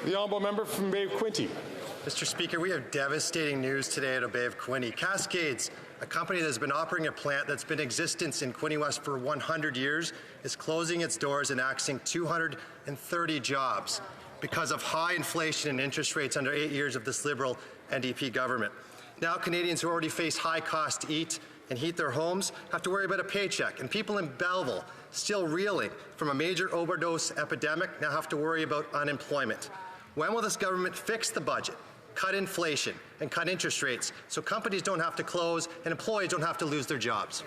The honourable member from Bay of Quinte. Mr. Speaker, we have devastating news today out of Bay of Quinte. Cascades, a company that has been operating a plant that's been in existence in Quinte West for 100 years, is closing its doors and axing 230 jobs because of high inflation and interest rates under 8 years of this Liberal NDP government. Now Canadians who already face high costs to eat and heat their homes have to worry about a paycheck, and people in Belleville, still reeling from a major overdose epidemic, now have to worry about unemployment. When will this government fix the budget, cut inflation, and cut interest rates so companies don't have to close and employees don't have to lose their jobs?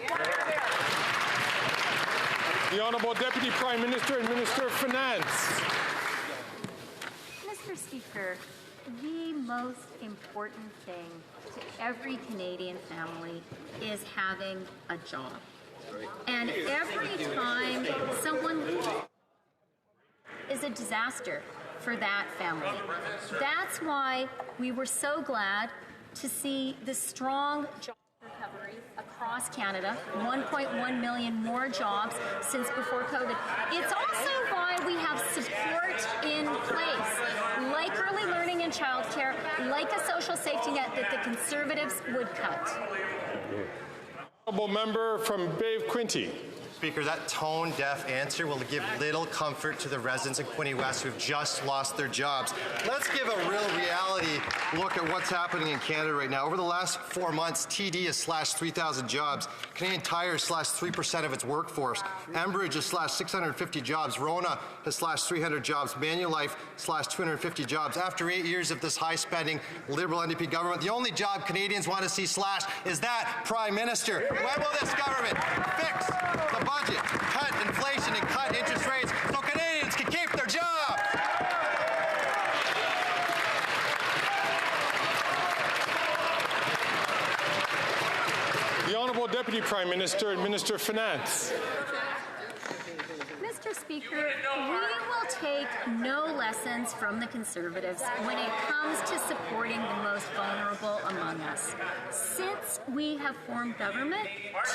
The Honourable Deputy Prime Minister and Minister of Finance. Mr. Speaker, the most important thing to every Canadian family is having a job. And every time someone is a disaster for that family. That's why we were so glad to see the strong job recovery across Canada, 1.1 million more jobs since before COVID. It's also why we have support in place, like early learning and childcare, like a social safety net that the Conservatives would cut. Honourable member from Bay of Quinte. Speaker, that tone-deaf answer will give little comfort to the residents of Quinte West who have just lost their jobs. Let's give a real reality look at what's happening in Canada right now. Over the last 4 months, TD has slashed 3,000 jobs. Canadian Tire has slashed 3% of its workforce. Enbridge has slashed 650 jobs. Rona has slashed 300 jobs. Manulife slashed 250 jobs. After 8 years of this high-spending Liberal NDP government, the only job Canadians want to see slashed is that Prime Minister. When will this government fix the budget, cut inflation, and cut interest rates so Canadians can keep their job? The Honourable Deputy Prime Minister and Minister of Finance. Mr. Speaker, we will take no lessons from the Conservatives when it comes to supporting the most vulnerable among us. Since we have formed government,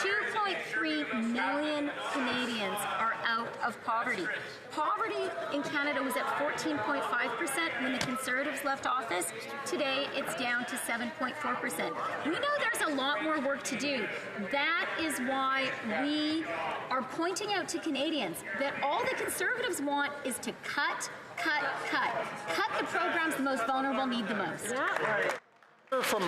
2.3 million Canadians are out of poverty. Poverty in Canada was at 14.5% when the Conservatives left office. Today, it's down to 7.4%. We know there's a lot more work to do. That is why we are pointing out to Canadians that all the Conservatives want is to cut the programs the most vulnerable need the most. From